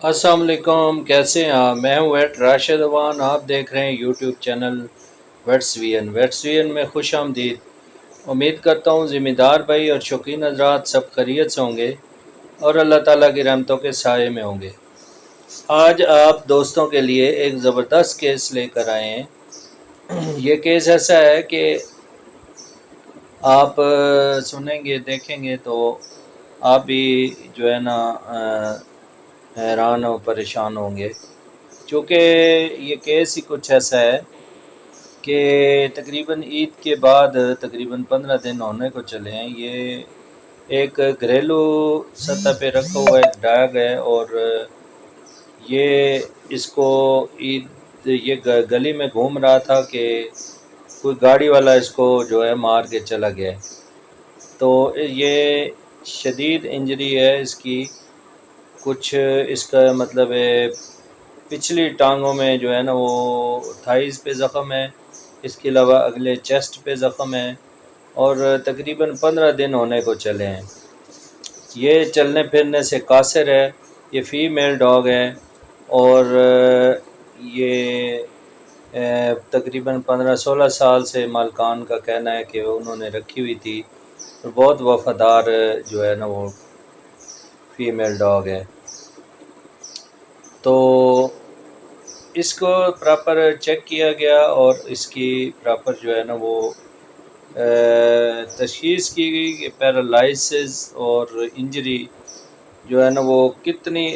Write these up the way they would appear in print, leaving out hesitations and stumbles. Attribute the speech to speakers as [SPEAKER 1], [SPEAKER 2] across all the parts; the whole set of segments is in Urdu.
[SPEAKER 1] السلام علیکم، کیسے ہیں آپ؟ میں ہوں ویٹ راشد اوان، آپ دیکھ رہے ہیں یوٹیوب چینل ویٹس وی این میں خوش آمدید۔ امید کرتا ہوں ذمہ دار بھائی اور شوقین حضرات سب خیریت سے ہوں گے اور اللہ تعالیٰ کی رحمتوں کے سائے میں ہوں گے۔ آج آپ دوستوں کے لیے ایک زبردست کیس لے کر آئے ہیں۔ یہ کیس ایسا ہے کہ آپ سنیں گے دیکھیں گے تو آپ بھی جو ہے نا حیران اور پریشان ہوں گے، چونکہ یہ کیس ہی کچھ ایسا ہے کہ تقریباً عید کے بعد تقریباً 15 دن ہونے کو چلے ہیں۔ یہ ایک گھریلو سطح پہ رکھا ہوا ایک ڈاگ ہے، اور یہ اس کو یہ گلی میں گھوم رہا تھا کہ کوئی گاڑی والا اس کو جو ہے مار کے چلا گیا، تو یہ شدید انجری ہے اس کی۔ کچھ اس کا مطلب ہے پچھلی ٹانگوں میں جو ہے نا وہ تھائز پہ زخم ہے، اس کے علاوہ اگلے چیسٹ پہ زخم ہے، اور تقریباً 15 دن ہونے کو چلے ہیں۔ یہ چلنے پھرنے سے قاصر ہے، یہ فیمیل ڈاگ ہے، اور یہ تقریباً 15-16 سال سے مالکان کا کہنا ہے کہ انہوں نے رکھی ہوئی تھی، اور بہت وفادار جو ہے نا وہ فیمیل ڈاگ ہے۔ تو اس کو پراپر چیک کیا گیا اور اس کی پراپر جو ہے نا وہ تشخیص کی گئی کہ پیرالائسس اور انجری جو ہے نا وہ کتنی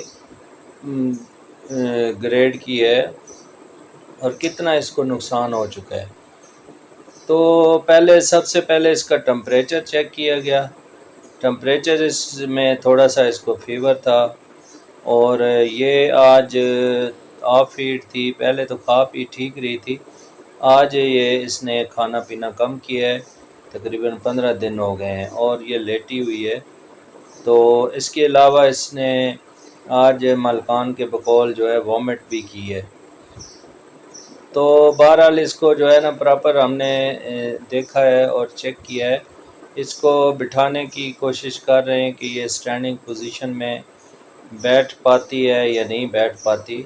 [SPEAKER 1] گریڈ کی ہے اور کتنا اس کو نقصان ہو چکا ہے۔ تو سب سے پہلے اس کا ٹمپریچر چیک کیا گیا۔ ٹمپریچر اس میں تھوڑا سا اس کو فیور تھا، اور یہ آج آف ہیٹ تھی، پہلے تو کھا پی ٹھیک رہی تھی، آج یہ اس نے کھانا پینا کم کیا ہے، تقریباً 15 دن ہو گئے ہیں اور یہ لیٹی ہوئی ہے۔ تو اس کے علاوہ اس نے آج مالکان کے بقول جو ہے وامٹ بھی کی ہے۔ تو بہرحال اس کو جو ہے نا پراپر ہم نے دیکھا ہے اور چیک کیا ہے۔ اس کو بٹھانے کی کوشش کر رہے ہیں کہ یہ اسٹینڈنگ پوزیشن میں بیٹھ پاتی ہے یا نہیں بیٹھ پاتی،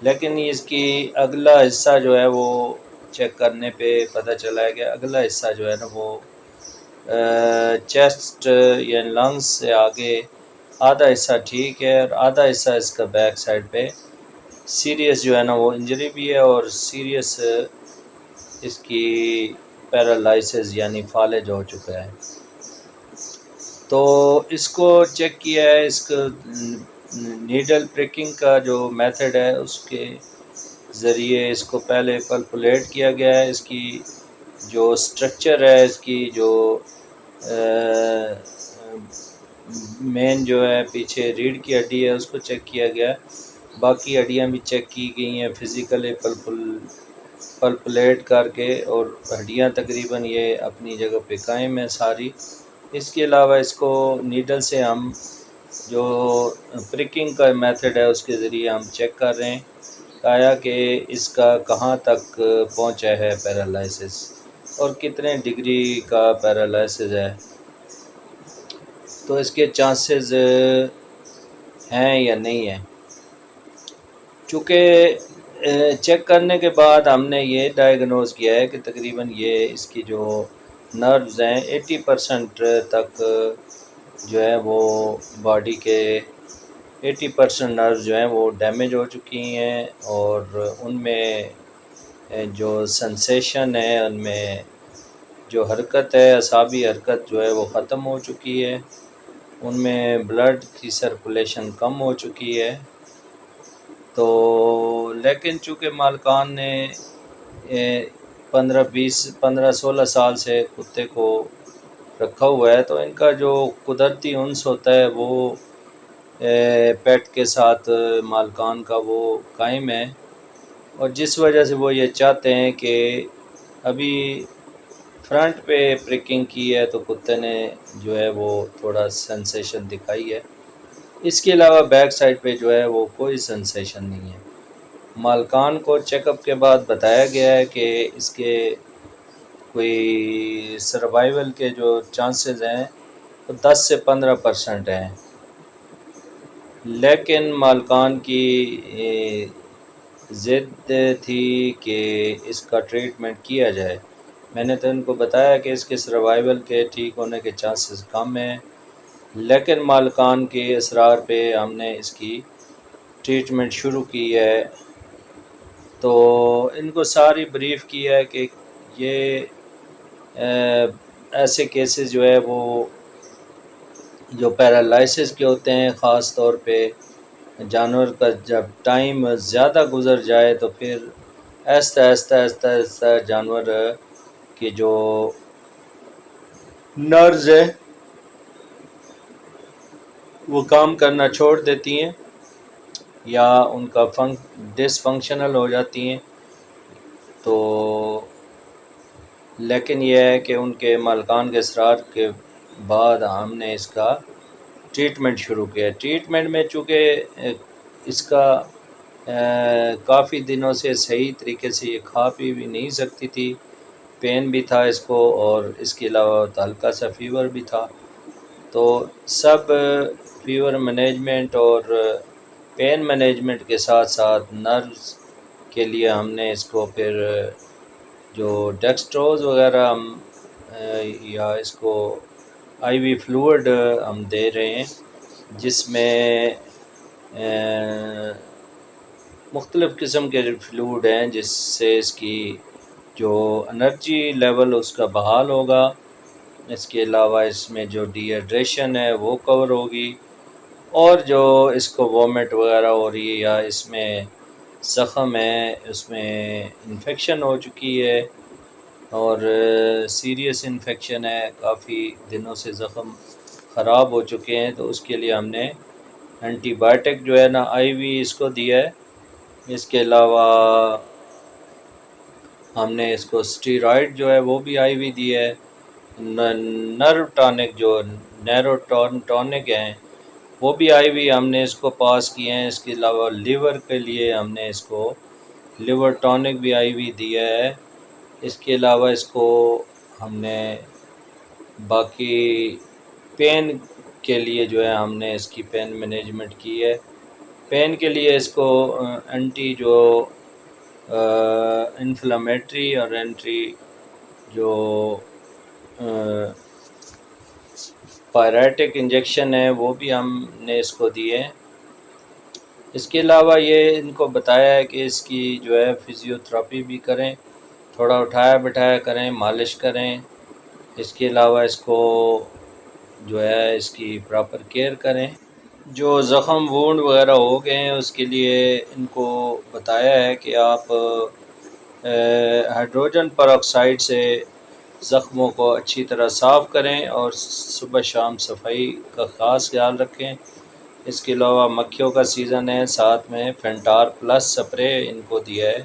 [SPEAKER 1] لیکن اس کی اگلا حصہ جو ہے وہ چیک کرنے پہ پتہ چلا ہے کہ اگلا حصہ جو ہے نا وہ چیسٹ یا لنگس سے آگے آدھا حصہ ٹھیک ہے، اور آدھا حصہ اس کا بیک سائڈ پہ سیریس جو ہے نا وہ انجری بھی ہے، اور سیریس اس کی پیرالائسس یعنی فالج ہو چکا ہے۔ تو اس کو چیک کیا ہے، اس کو نیڈل پریکنگ کا جو میتھڈ ہے اس کے ذریعے اس کو پہلے پلپولیٹ کیا گیا ہے۔ اس کی جو سٹرکچر ہے، اس کی جو مین جو ہے پیچھے ریڑھ کی ہڈی ہے اس کو چیک کیا گیا ہے، باقی ہڈیاں بھی چیک کی گئی ہیں فزیکلی پلپولیٹ کر کے، اور ہڈیاں تقریباً یہ اپنی جگہ پہ قائم ہیں ساری۔ اس کے علاوہ اس کو نیڈل سے ہم جو پریکنگ کا میتھڈ ہے اس کے ذریعے ہم چیک کر رہے ہیں آیا کہ اس کا کہاں تک پہنچا ہے پیرالائسس، اور کتنے ڈگری کا پیرالائسس ہے، تو اس کے چانسز ہیں یا نہیں ہیں۔ چونکہ چیک کرنے کے بعد ہم نے یہ ڈائیگنوز کیا ہے کہ تقریباً یہ اس کی جو نروز ہیں 80% تک جو ہے وہ باڈی کے 80% نروز جو ہیں وہ ڈیمیج ہو چکی ہیں، اور ان میں جو سنسیشن ہے، ان میں جو حرکت ہے اعصابی حرکت جو ہے وہ ختم ہو چکی ہے، ان میں بلڈ کی سرکولیشن کم ہو چکی ہے۔ تو لیکن چونکہ مالکان نے 15-16 سال سے کتے کو رکھا ہوا ہے، تو ان کا جو قدرتی انس ہوتا ہے وہ پیٹ کے ساتھ مالکان کا وہ قائم ہے، اور جس وجہ سے وہ یہ چاہتے ہیں کہ ابھی فرنٹ پہ پریکنگ کی ہے تو کتے نے جو ہے وہ تھوڑا سنسیشن دکھائی ہے، اس کے علاوہ بیک سائڈ پہ جو ہے وہ کوئی سنسیشن نہیں ہے۔ مالکان کو چیک اپ کے بعد بتایا گیا ہے کہ اس کے کوئی سروائیول کے جو چانسز ہیں وہ 10 سے 15% ہیں۔ لیکن مالکان کی ضد تھی کہ اس کا ٹریٹمنٹ کیا جائے۔ میں نے تو ان کو بتایا کہ اس کے سروائیول کے ٹھیک ہونے کے چانسز کم ہیں، لیکن مالکان کے اصرار پہ ہم نے اس کی ٹریٹمنٹ شروع کی ہے۔ تو ان کو ساری بریف کیا ہے کہ یہ ایسے کیسز جو ہے وہ جو پیرالائسس کے ہوتے ہیں، خاص طور پہ جانور کا جب ٹائم زیادہ گزر جائے تو پھر آہستہ آہستہ آہستہ آہستہ جانور کی جو نرز ہے وہ کام کرنا چھوڑ دیتی ہیں یا ان کا ڈس فنکشنل ہو جاتی ہیں۔ تو لیکن یہ ہے کہ ان کے مالکان کے اصرار کے بعد ہم نے اس کا ٹریٹمنٹ شروع کیا۔ ٹریٹمنٹ میں چونکہ اس کا کافی دنوں سے صحیح طریقے سے یہ کھا پی بھی نہیں سکتی تھی، پین بھی تھا اس کو، اور اس کے علاوہ ہلکا سا فیور بھی تھا۔ تو سب فیور مینجمنٹ اور پین مینجمنٹ کے ساتھ ساتھ نروز کے لیے ہم نے اس کو پھر جو ڈیکسٹروز وغیرہ ہم یا اس کو آئی وی فلوئڈ ہم دے رہے ہیں، جس میں مختلف قسم کے فلوئڈ ہیں، جس سے اس کی جو انرجی لیول اس کا بحال ہوگا۔ اس کے علاوہ اس میں جو ڈی ہائیڈریشن ہے وہ کور ہوگی، اور جو اس کو وومٹ وغیرہ ہو رہی ہے یا اس میں زخم ہے، اس میں انفیکشن ہو چکی ہے اور سیریس انفیکشن ہے، کافی دنوں سے زخم خراب ہو چکے ہیں، تو اس کے لیے ہم نے اینٹی بائیوٹک جو ہے نا آئی وی اس کو دیا ہے۔ اس کے علاوہ ہم نے اس کو سٹیرائڈ جو ہے وہ بھی آئی وی دیا ہے۔ نرو ٹانک جو نیرو ٹانک ہیں وہ بھی آئی وی ہم نے اس کو پاس کیے ہیں۔ اس کے علاوہ لیور کے لیے ہم نے اس کو لیور ٹانک بھی آئی وی دیا ہے۔ اس کے علاوہ اس کو ہم نے باقی پین کے لیے جو ہے ہم نے اس کی پین مینجمنٹ کی ہے۔ پین کے لیے اس کو اینٹی جو انفلامیٹری اور اینٹی جو پائریٹک انجیکشن ہے وہ بھی ہم نے اس کو دیے ہیں۔ اس کے علاوہ یہ ان کو بتایا ہے کہ اس کی جو ہے فزیو تھراپی بھی کریں، تھوڑا اٹھایا بٹھایا کریں، مالش کریں۔ اس کے علاوہ اس کو جو ہے اس کی پراپر کیئر کریں۔ جو زخم وونڈ وغیرہ ہو گئے ہیں اس کے لیے ان کو بتایا ہے کہ آپ ہائیڈروجن پر آکسائڈ سے زخموں کو اچھی طرح صاف کریں اور صبح شام صفائی کا خاص خیال رکھیں۔ اس کے علاوہ مکھیوں کا سیزن ہے، ساتھ میں فینٹار پلس سپرے ان کو دیا ہے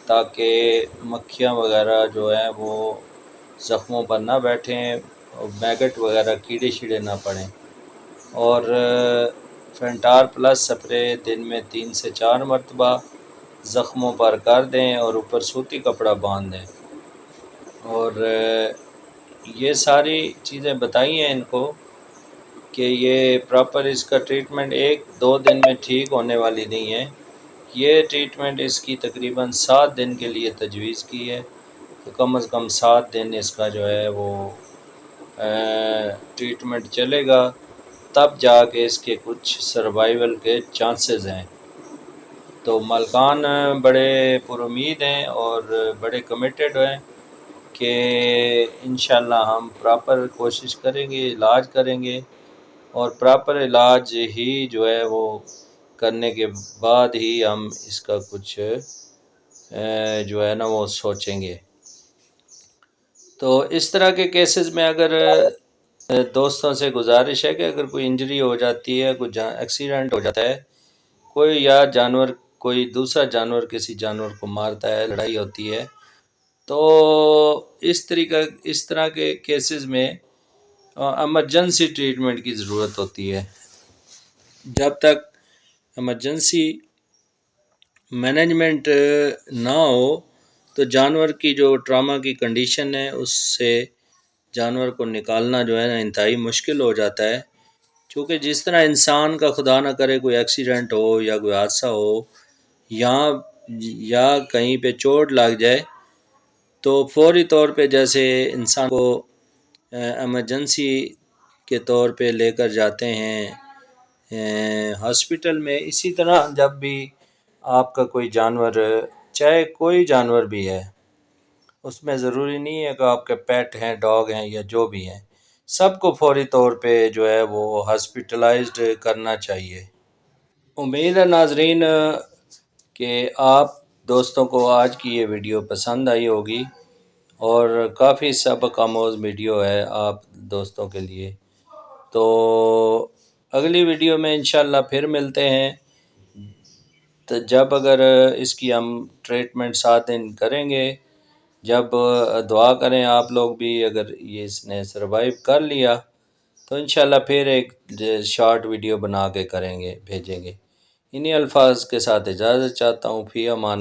[SPEAKER 1] تاکہ مکھیاں وغیرہ جو ہیں وہ زخموں پر نہ بیٹھیں اور میگٹ وغیرہ کیڑے شیڑے نہ پڑیں۔ اور فینٹار پلس سپرے دن میں 3 سے 4 مرتبہ زخموں پر کر دیں اور اوپر سوتی کپڑا باندھ دیں۔ اور یہ ساری چیزیں بتائی ہیں ان کو کہ یہ پراپر اس کا ٹریٹمنٹ 1-2 دن میں ٹھیک ہونے والی نہیں ہے، یہ ٹریٹمنٹ اس کی تقریباً 7 دن کے لیے تجویز کی ہے، تو کم از کم 7 دن اس کا جو ہے وہ ٹریٹمنٹ چلے گا، تب جا کے اس کے کچھ سروائیول کے چانسز ہیں۔ تو مالکان بڑے پر امید ہیں اور بڑے کمیٹڈ ہیں کہ انشاءاللہ ہم پراپر کوشش کریں گے، علاج کریں گے، اور پراپر علاج ہی جو ہے وہ کرنے کے بعد ہی ہم اس کا کچھ جو ہے نا وہ سوچیں گے۔ تو اس طرح کے کیسز میں اگر دوستوں سے گزارش ہے کہ اگر کوئی انجری ہو جاتی ہے، کوئی ایکسیڈنٹ ہو جاتا ہے، کوئی یا جانور کوئی دوسرا جانور کسی جانور کو مارتا ہے، لڑائی ہوتی ہے، تو اس طرح کے کیسز میں ایمرجنسی ٹریٹمنٹ کی ضرورت ہوتی ہے۔ جب تک ایمرجنسی مینجمنٹ نہ ہو تو جانور کی جو ٹراما کی کنڈیشن ہے اس سے جانور کو نکالنا جو ہے نا انتہائی مشکل ہو جاتا ہے، چونکہ جس طرح انسان کا خدا نہ کرے کوئی ایکسیڈنٹ ہو یا کوئی حادثہ ہو یا کہیں پہ چوٹ لگ جائے تو فوری طور پہ جیسے انسان کو ایمرجنسی کے طور پہ لے کر جاتے ہیں ہاسپٹل میں، اسی طرح جب بھی آپ کا کوئی جانور، چاہے کوئی جانور بھی ہے، اس میں ضروری نہیں ہے کہ آپ کے پیٹ ہیں، ڈاگ ہیں یا جو بھی ہیں، سب کو فوری طور پہ جو ہے وہ ہاسپٹلائزڈ کرنا چاہیے۔ امید ہے ناظرین کہ آپ دوستوں کو آج کی یہ ویڈیو پسند آئی ہوگی اور کافی سبق آموز ویڈیو ہے آپ دوستوں کے لیے۔ تو اگلی ویڈیو میں انشاءاللہ پھر ملتے ہیں، تو جب اگر اس کی ہم ٹریٹمنٹ 7 دن کریں گے، جب دعا کریں آپ لوگ بھی، اگر یہ اس نے سروائیو کر لیا تو انشاءاللہ پھر ایک شارٹ ویڈیو بنا کے کریں گے، بھیجیں گے۔ انہی الفاظ کے ساتھ اجازت چاہتا ہوں، فی امان۔